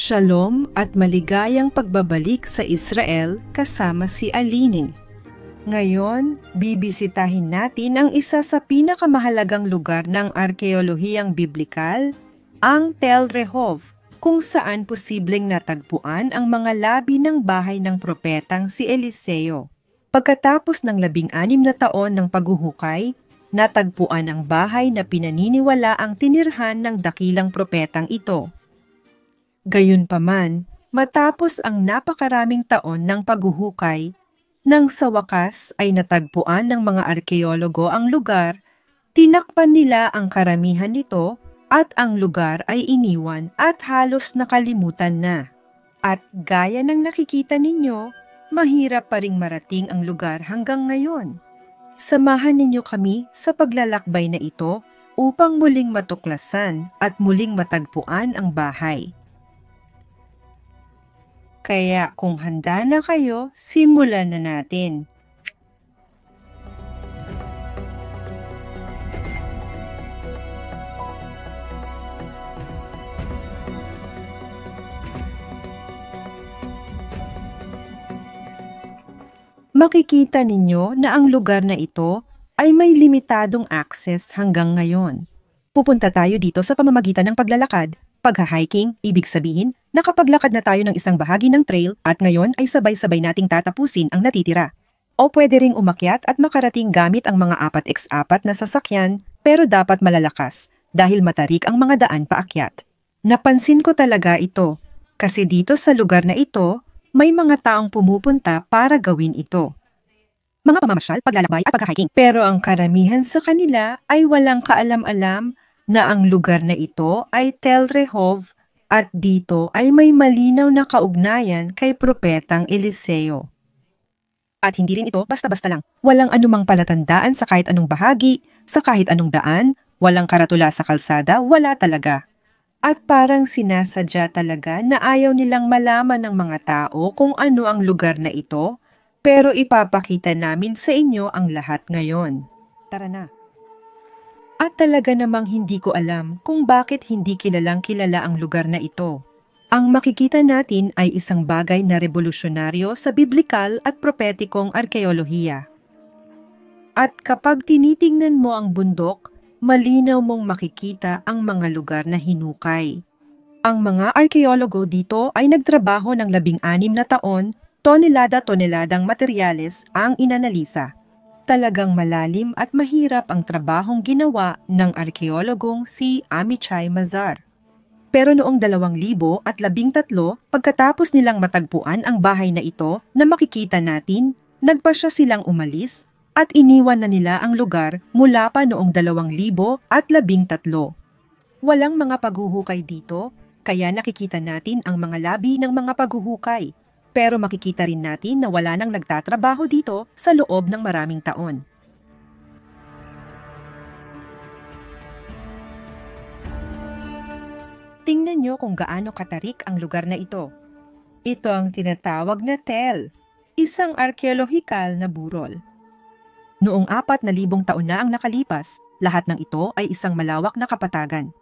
Shalom at maligayang pagbabalik sa Israel kasama si Aline. Ngayon, bibisitahin natin ang isa sa pinakamahalagang lugar ng arkeolohiyang biblikal, ang Tel Rehov, kung saan posibleng natagpuan ang mga labi ng bahay ng propetang si Eliseo. Pagkatapos ng 16 na taon ng paghuhukay, natagpuan ang bahay na pinaniniwala ang tinirhan ng dakilang propetang ito. Gayunpaman, matapos ang napakaraming taon ng paghuhukay, nang sa wakas ay natagpuan ng mga arkeologo ang lugar, tinakpan nila ang karamihan nito at ang lugar ay iniwan at halos nakalimutan na. At gaya ng nakikita ninyo, mahirap pa ring marating ang lugar hanggang ngayon. Samahan ninyo kami sa paglalakbay na ito upang muling matuklasan at muling matagpuan ang bahay. Kaya kung handa na kayo, simulan na natin. Makikita ninyo na ang lugar na ito ay may limitadong access hanggang ngayon. Pupunta tayo dito sa pamamagitan ng paglalakad. Pagha-hiking, ibig sabihin, nakapaglakad na tayo ng isang bahagi ng trail at ngayon ay sabay-sabay nating tatapusin ang natitira. O pwede ring umakyat at makarating gamit ang mga 4x4 na sasakyan pero dapat malalakas dahil matarik ang mga daan paakyat. Napansin ko talaga ito kasi dito sa lugar na ito may mga taong pumupunta para gawin ito. Mga pamamasyal, paglalakbay at pagha-hiking. Pero ang karamihan sa kanila ay walang kaalam-alam na ang lugar na ito ay Tel Rehov at dito ay may malinaw na kaugnayan kay propetang Eliseo. At hindi rin ito basta-basta lang. Walang anumang palatandaan sa kahit anong bahagi, sa kahit anong daan, walang karatula sa kalsada, wala talaga. At parang sinasadya talaga na ayaw nilang malaman ng mga tao kung ano ang lugar na ito, pero ipapakita namin sa inyo ang lahat ngayon. Tara na. At talaga namang hindi ko alam kung bakit hindi kilalang kilala ang lugar na ito. Ang makikita natin ay isang bagay na revolusyonaryo sa biblikal at propetikong arkeolohiya. At kapag tinitingnan mo ang bundok, malinaw mong makikita ang mga lugar na hinukay. Ang mga arkeologo dito ay nagtrabaho ng 16 na taon, tonelada-toneladang materyales ang inanalisa. Talagang malalim at mahirap ang trabahong ginawa ng arkeologong si Amichai Mazar. Pero noong 2013, pagkatapos nilang matagpuan ang bahay na ito na makikita natin, nagpasya silang umalis at iniwan na nila ang lugar mula pa noong 2013. Walang mga paghuhukay dito, kaya nakikita natin ang mga labi ng mga paghuhukay. Pero makikita rin natin na wala nang nagtatrabaho dito sa loob ng maraming taon. Tingnan nyo kung gaano katarik ang lugar na ito. Ito ang tinatawag na Tel, isang arkeolohikal na burol. Noong 4,000 taon na ang nakalipas, lahat ng ito ay isang malawak na kapatagan.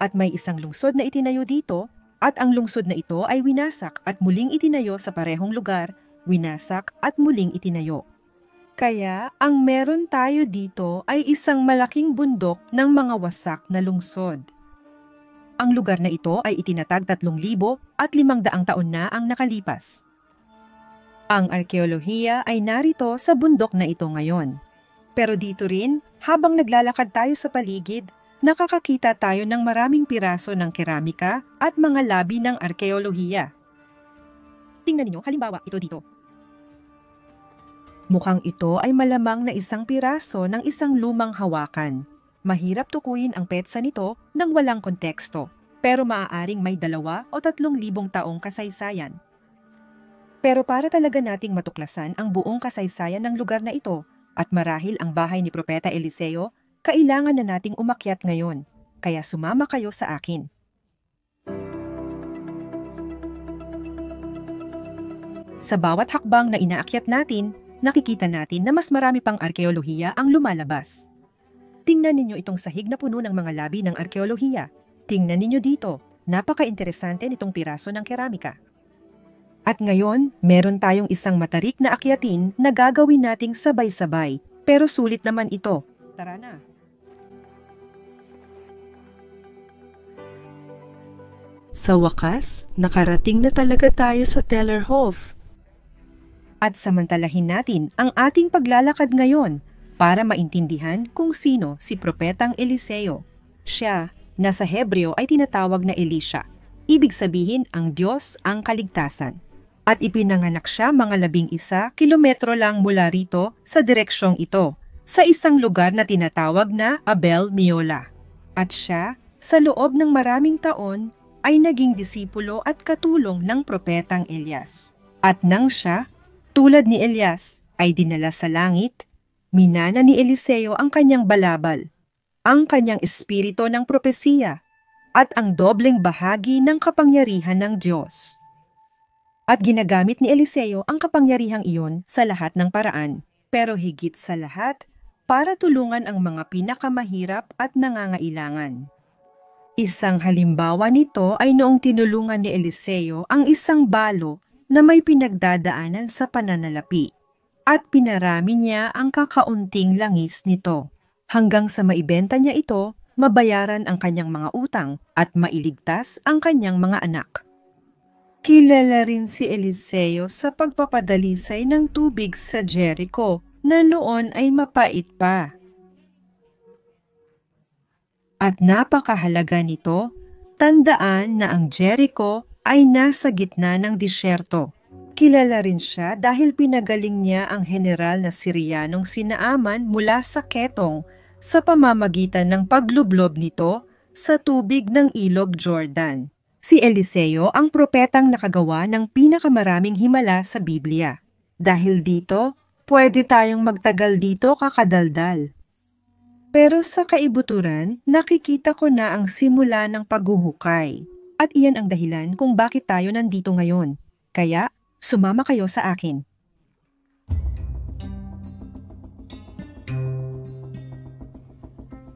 At may isang lungsod na itinayo dito, at ang lungsod na ito ay winasak at muling itinayo sa parehong lugar, winasak at muling itinayo. Kaya ang meron tayo dito ay isang malaking bundok ng mga wasak na lungsod. Ang lugar na ito ay itinatag 3,500 taon na ang nakalipas. Ang arkeolohiya ay narito sa bundok na ito ngayon. Pero dito rin, habang naglalakad tayo sa paligid, nakakakita tayo ng maraming piraso ng keramika at mga labi ng arkeolohiya. Tingnan niyo, halimbawa ito dito. Mukhang ito ay malamang na isang piraso ng isang lumang hawakan. Mahirap tukuyin ang petsa nito nang walang konteksto, pero maaaring may 2 o 3,000 taong kasaysayan. Pero para talaga nating matuklasan ang buong kasaysayan ng lugar na ito at marahil ang bahay ni Propeta Eliseo, kailangan na nating umakyat ngayon, kaya sumama kayo sa akin. Sa bawat hakbang na inaakyat natin, nakikita natin na mas marami pang arkeolohiya ang lumalabas. Tingnan ninyo itong sahig na puno ng mga labi ng arkeolohiya. Tingnan ninyo dito, Napaka-interesante nitong piraso ng keramika. At ngayon, meron tayong isang matarik na akyatin na gagawin nating sabay-sabay, pero sulit naman ito. Tara na! Sa wakas, nakarating na talaga tayo sa Tellerhof. At samantalahin natin ang ating paglalakad ngayon para maintindihan kung sino si Propetang Eliseo. Siya, na sa Hebreo ay tinatawag na Elisha. Ibig sabihin ang Diyos ang kaligtasan. At ipinanganak siya mga 11 kilometro lang mula rito sa direksyong ito, sa isang lugar na tinatawag na Abel Meholah. At siya, sa loob ng maraming taon, ay naging disipulo at katulong ng Propetang Elias. At nang siya, tulad ni Elias, ay dinala sa langit, minana ni Eliseo ang kanyang balabal, ang kanyang espiritu ng propesiya, at ang dobleng bahagi ng kapangyarihan ng Diyos. At ginagamit ni Eliseo ang kapangyarihang iyon sa lahat ng paraan, pero higit sa lahat, para tulungan ang mga pinakamahirap at nangangailangan. Isang halimbawa nito ay noong tinulungan ni Eliseo ang isang balo na may pinagdadaanan sa pananalapi at pinarami niya ang kakaunting langis nito hanggang sa maibenta niya ito, mabayaran ang kanyang mga utang at mailigtas ang kanyang mga anak. Kilala rin si Eliseo sa pagpapadalisay ng tubig sa Jericho na noon ay mapait pa. At napakahalaga nito, tandaan na ang Jericho ay nasa gitna ng disyerto. Kilala rin siya dahil pinagaling niya ang general na Sirianong si Naaman mula sa Ketong sa pamamagitan ng paglublob nito sa tubig ng ilog Jordan. Si Eliseo ang propetang nakagawa ng pinakamaraming himala sa Biblia. Dahil dito, pwede tayong magtagal dito kakadaldal. Pero sa kaibuturan, nakikita ko na ang simula ng paghuhukay. At iyan ang dahilan kung bakit tayo nandito ngayon. Kaya, sumama kayo sa akin.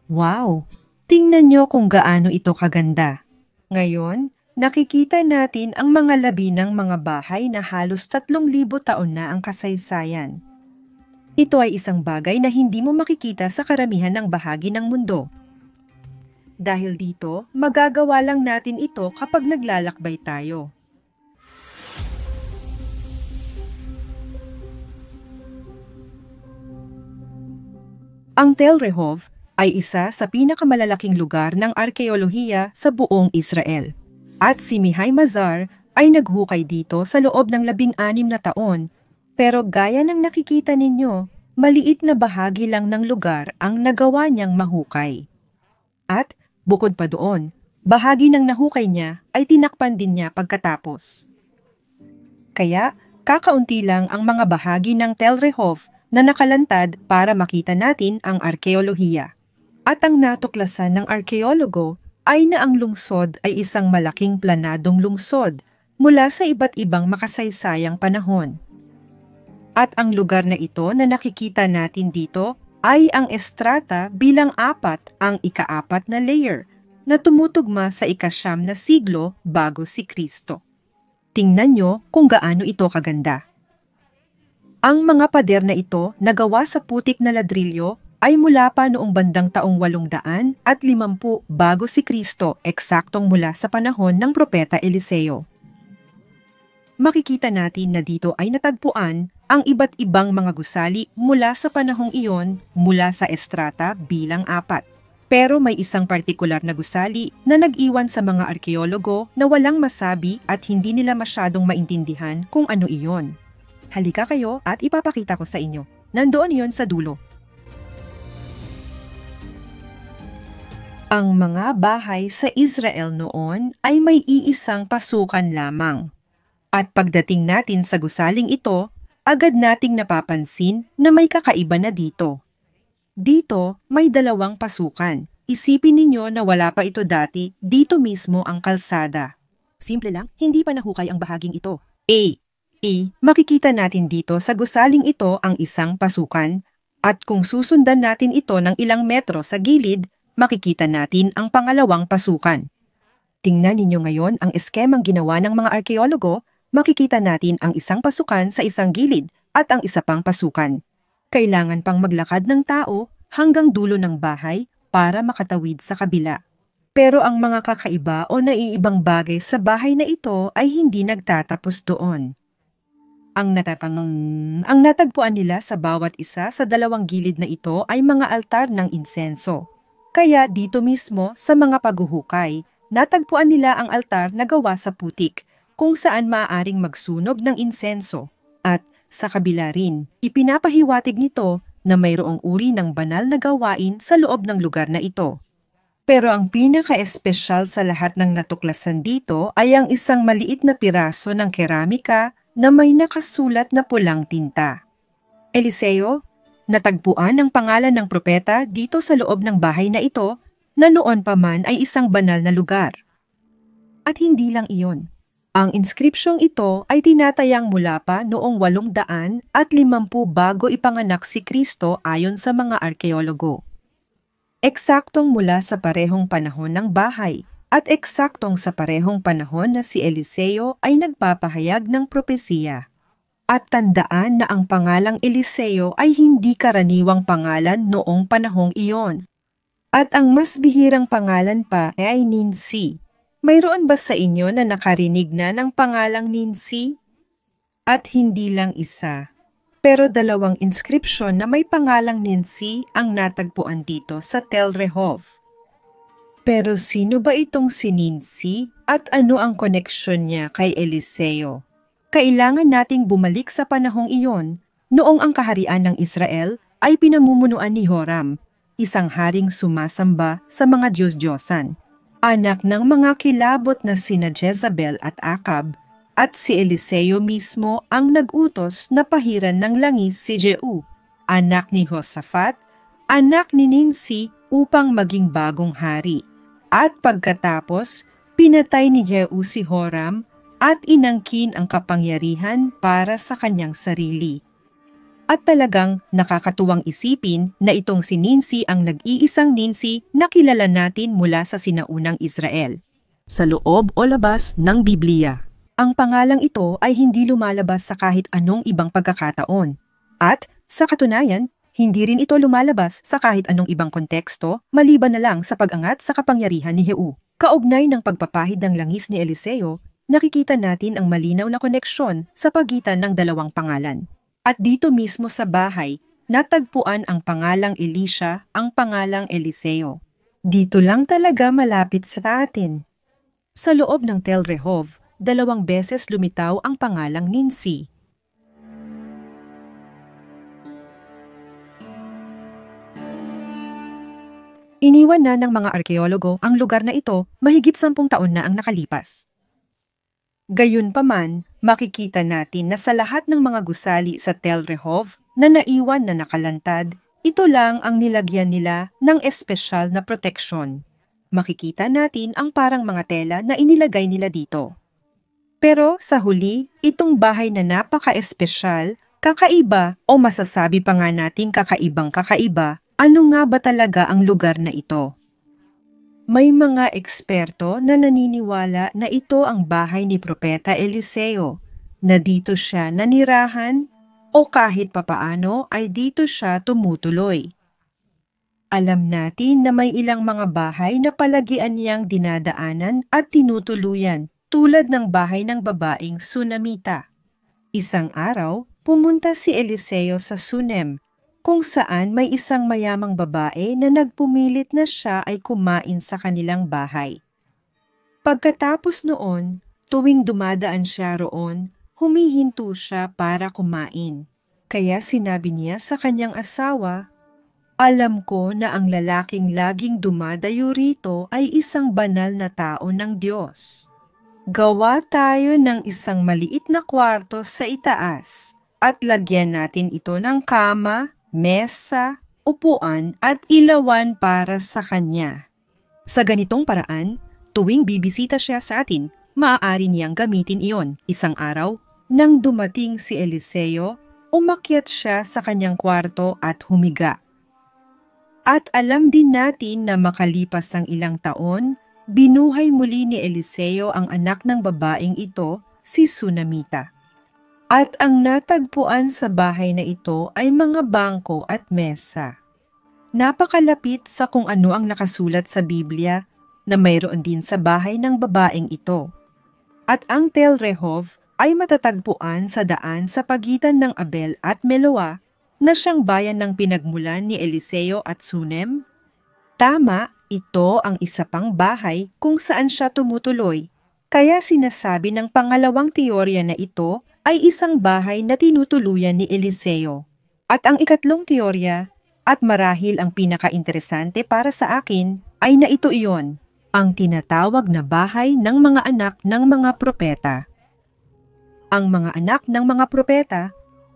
Wow! Tingnan nyo kung gaano ito kaganda. Ngayon, nakikita natin ang mga labi ng mga bahay na halos 3,000 taon na ang kasaysayan. Ito ay isang bagay na hindi mo makikita sa karamihan ng bahagi ng mundo. Dahil dito, magagawa lang natin ito kapag naglalakbay tayo. Ang Tellerhof ay isa sa pinakamalalaking lugar ng arkeolohiya sa buong Israel. At si Mihai Mazar ay naghukay dito sa loob ng 16 na taon. Pero gaya ng nakikita ninyo, maliit na bahagi lang ng lugar ang nagawa niyang mahukay. At bukod pa doon, bahagi ng nahukay niya ay tinakpan din niya pagkatapos. Kaya, kakaunti lang ang mga bahagi ng Tellerhof na nakalantad para makita natin ang arkeolohiya. At ang natuklasan ng arkeologo ay na ang lungsod ay isang malaking planadong lungsod mula sa iba't ibang makasaysayang panahon. At ang lugar na ito na nakikita natin dito ay ang estrata bilang 4 ang ika-4 na layer na tumutugma sa ika-9 na siglo bago si Kristo. Tingnan nyo kung gaano ito kaganda. Ang mga pader na ito na gawa sa putik na ladrilyo ay mula pa noong bandang taong 850 bago si Kristo, eksaktong mula sa panahon ng Propeta Eliseo. Makikita natin na dito ay natagpuan ang iba't ibang mga gusali mula sa panahong iyon mula sa estrata bilang 4. Pero may isang partikular na gusali na nag-iwan sa mga arkeologo na walang masabi at hindi nila masyadong maintindihan kung ano iyon. Halika kayo at ipapakita ko sa inyo. Nandoon iyon sa dulo. Ang mga bahay sa Israel noon ay may iisang pasukan lamang. At pagdating natin sa gusaling ito, agad nating napapansin na may kakaiba na dito. Dito, may 2 pasukan. Isipin ninyo na wala pa ito dati, dito mismo ang kalsada. Simple lang, hindi pa nahukay ang bahaging ito. Makikita natin dito sa gusaling ito ang isang pasukan, at kung susundan natin ito ng ilang metro sa gilid, makikita natin ang pangalawang pasukan. Tingnan ninyo ngayon ang eskemang ginawa ng mga arkeologo. Makikita natin ang isang pasukan sa isang gilid at ang isa pang pasukan. Kailangan pang maglakad ng tao hanggang dulo ng bahay para makatawid sa kabila. Pero ang mga kakaiba o naiibang bagay sa bahay na ito ay hindi nagtatapos doon. Ang natagpuan nila sa bawat isa sa dalawang gilid na ito ay mga altar ng insenso. Kaya dito mismo sa mga paghuhukay, natagpuan nila ang altar na gawa sa putik, kung saan maaaring magsunog ng insenso. At sa kabila rin, ipinapahiwatig nito na mayroong uri ng banal na gawain sa loob ng lugar na ito. Pero ang pinaka-espesyal sa lahat ng natuklasan dito ay ang isang maliit na piraso ng keramika na may nakasulat na pulang tinta. Eliseo, natagpuan ang pangalan ng propeta dito sa loob ng bahay na ito na noon pa man ay isang banal na lugar. At hindi lang iyon. Ang inskripsyong ito ay tinatayang mula pa noong 850 bago ipanganak si Kristo ayon sa mga arkeologo. Eksaktong mula sa parehong panahon ng bahay at eksaktong sa parehong panahon na si Eliseo ay nagpapahayag ng propesiya. At tandaan na ang pangalang Eliseo ay hindi karaniwang pangalan noong panahong iyon. At ang mas bihirang pangalan pa ay Ninsi. Mayroon ba sa inyo na nakarinig na ng pangalang Ninsi? At hindi lang isa, pero dalawang inskripsyon na may pangalang Ninsi ang natagpuan dito sa Tel Rehov. Pero sino ba itong si Ninsi at ano ang koneksyon niya kay Eliseo? Kailangan nating bumalik sa panahong iyon noong ang kaharian ng Israel ay pinamumunuan ni Joram, isang haring sumasamba sa mga Diyos-Diyosan. Anak ng mga kilabot na sina Jezabel at Akab, at si Eliseo mismo ang nag-utos na pahiran ng langis si Jehu, anak ni Josaphat, anak ni Ninsi upang maging bagong hari. At pagkatapos, pinatay ni Jehu si Joram at inangkin ang kapangyarihan para sa kanyang sarili. At talagang nakakatuwang isipin na itong si Ninsi ang nag-iisang Ninsi na kilala natin mula sa sinaunang Israel. Sa loob o labas ng Biblia, ang pangalang ito ay hindi lumalabas sa kahit anong ibang pagkakataon. At sa katunayan, hindi rin ito lumalabas sa kahit anong ibang konteksto maliban na lang sa pag-angat sa kapangyarihan ni Jehu. Kaugnay ng pagpapahid ng langis ni Eliseo, nakikita natin ang malinaw na koneksyon sa pagitan ng dalawang pangalan. At dito mismo sa bahay, natagpuan ang pangalang Elisha, ang pangalang Eliseo. Dito lang talaga malapit sa atin. Sa loob ng Tel Rehov, 2 beses lumitaw ang pangalang Ninsi. Iniwan na ng mga arkeologo ang lugar na ito mahigit 10 taon na ang nakalipas. Gayunpaman, makikita natin na sa lahat ng mga gusali sa Tel Rehov na naiwan na nakalantad, ito lang ang nilagyan nila ng espesyal na proteksyon. Makikita natin ang parang mga tela na inilagay nila dito. Pero sa huli, itong bahay na napaka-espesyal, kakaiba o masasabi pa nga nating kakaibang kakaiba, ano nga ba talaga ang lugar na ito? May mga eksperto na naniniwala na ito ang bahay ni Propeta Eliseo, na dito siya nanirahan o kahit papaano ay dito siya tumutuloy. Alam natin na may ilang mga bahay na palagian niyang dinadaanan at tinutuluyan tulad ng bahay ng babaeng Sunamita. Isang araw, pumunta si Eliseo sa Sunem, kung saan may isang mayamang babae na nagpumilit na siya ay kumain sa kanilang bahay. Pagkatapos noon, tuwing dumadaan siya roon, humihinto siya para kumain. Kaya sinabi niya sa kanyang asawa, "Alam ko na ang lalaking laging dumadayo rito ay isang banal na tao ng Diyos. Gawa tayo ng isang maliit na kwarto sa itaas at lagyan natin ito ng kama, mesa, upuan at ilawan para sa kanya. Sa ganitong paraan, tuwing bibisita siya sa atin, maaari niyang gamitin iyon. Isang araw, nang dumating si Eliseo, umakyat siya sa kanyang kwarto at humiga. At alam din natin na makalipas ang ilang taon, binuhay muli ni Eliseo ang anak ng babaeng ito, si Sunamita. At ang natagpuan sa bahay na ito ay mga bangko at mesa. Napakalapit sa kung ano ang nakasulat sa Biblia na mayroon din sa bahay ng babaeng ito. At ang Tel Rehov ay matatagpuan sa daan sa pagitan ng Abel at Meloa na siyang bayan ng pinagmulan ni Eliseo at Sunem. Tama, ito ang isa pang bahay kung saan siya tumutuloy. Kaya sinasabi ng pangalawang teorya na ito ay isang bahay na tinutuluyan ni Eliseo. At ang ikatlong teorya, at marahil ang pinaka-interesante para sa akin, ay na ito iyon, ang tinatawag na bahay ng mga anak ng mga propeta. Ang mga anak ng mga propeta,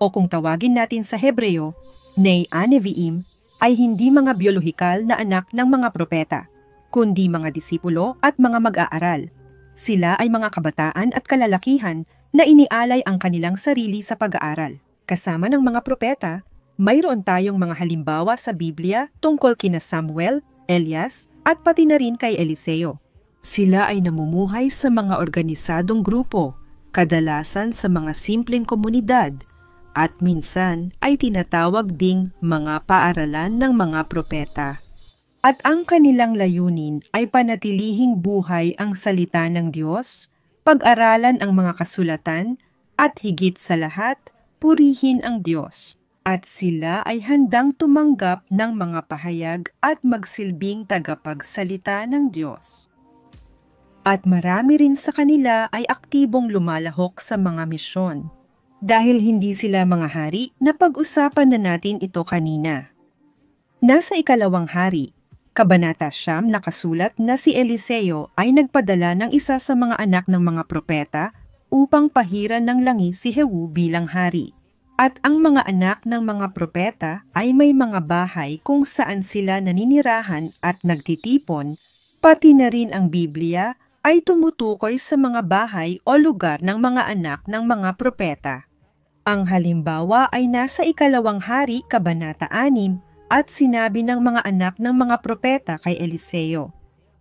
o kung tawagin natin sa Hebreo, Nei Neviim, ay hindi mga biolohikal na anak ng mga propeta, kundi mga disipulo at mga mag-aaral. Sila ay mga kabataan at kalalakihan na inialay ang kanilang sarili sa pag-aaral. Kasama ng mga propeta, mayroon tayong mga halimbawa sa Biblia tungkol kina Samuel, Elias, at pati na rin kay Eliseo. Sila ay namumuhay sa mga organisadong grupo, kadalasan sa mga simpleng komunidad, at minsan ay tinatawag ding mga paaralan ng mga propeta. At ang kanilang layunin ay panatilihing buhay ang salita ng Diyos, pag-aralan ang mga kasulatan, at higit sa lahat, purihin ang Diyos. At sila ay handang tumanggap ng mga pahayag at magsilbing tagapagsalita ng Diyos. At marami rin sa kanila ay aktibong lumalahok sa mga misyon. Dahil hindi sila mga hari, napag-usapan na natin ito kanina. Nasa ikalawang hari, Kabanata 9 nakasulat na si Eliseo ay nagpadala ng isa sa mga anak ng mga propeta upang pahiran ng langis si Jehu bilang hari. At ang mga anak ng mga propeta ay may mga bahay kung saan sila naninirahan at nagtitipon, pati na rin ang Biblia ay tumutukoy sa mga bahay o lugar ng mga anak ng mga propeta. Ang halimbawa ay nasa ikalawang hari, Kabanata 6, at sinabi ng mga anak ng mga propeta kay Eliseo,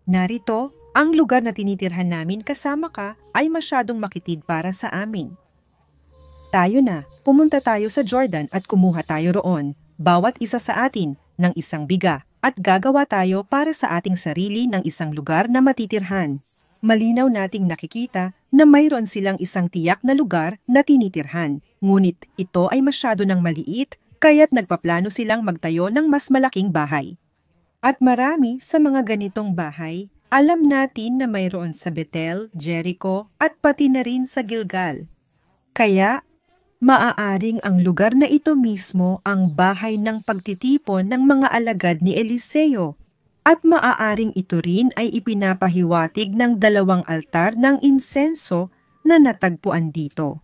"Narito, ang lugar na tinitirhan namin kasama ka ay masyadong makitid para sa amin. Tayo na, pumunta tayo sa Jordan at kumuha tayo roon, bawat isa sa atin, ng isang biga, at gagawa tayo para sa ating sarili ng isang lugar na matitirhan." Malinaw nating nakikita na mayroon silang isang tiyak na lugar na tinitirhan, ngunit ito ay masyado ng maliit, kaya't nagpaplano silang magtayo ng mas malaking bahay. At marami sa mga ganitong bahay, alam natin na mayroon sa Bethel, Jericho, at pati na rin sa Gilgal. Kaya, maaaring ang lugar na ito mismo ang bahay ng pagtitipon ng mga alagad ni Eliseo, at maaaring ito rin ay ipinapahiwatig ng dalawang altar ng insenso na natagpuan dito.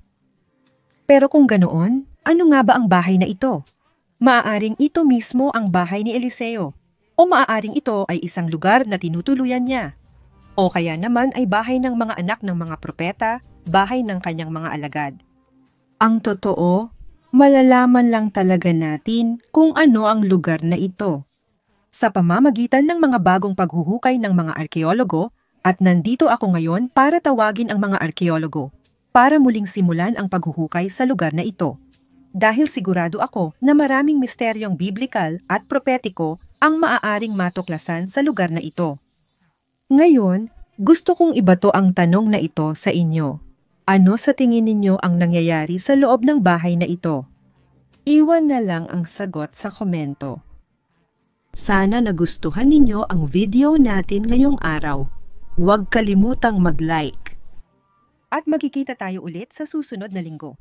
Pero kung ganoon, ano nga ba ang bahay na ito? Maaaring ito mismo ang bahay ni Eliseo, o maaaring ito ay isang lugar na tinutuluyan niya. O kaya naman ay bahay ng mga anak ng mga propeta, bahay ng kanyang mga alagad. Ang totoo, malalaman lang talaga natin kung ano ang lugar na ito sa pamamagitan ng mga bagong paghuhukay ng mga arkeologo, at nandito ako ngayon para tawagin ang mga arkeologo para muling simulan ang paghuhukay sa lugar na ito. Dahil sigurado ako na maraming misteryong biblikal at propetiko ang maaaring matuklasan sa lugar na ito. Ngayon, gusto kong ibato ang tanong na ito sa inyo. Ano sa tingin ninyo ang nangyayari sa loob ng bahay na ito? Iwan na lang ang sagot sa komento. Sana nagustuhan ninyo ang video natin ngayong araw. Huwag kalimutang mag-like. At magkikita tayo ulit sa susunod na linggo.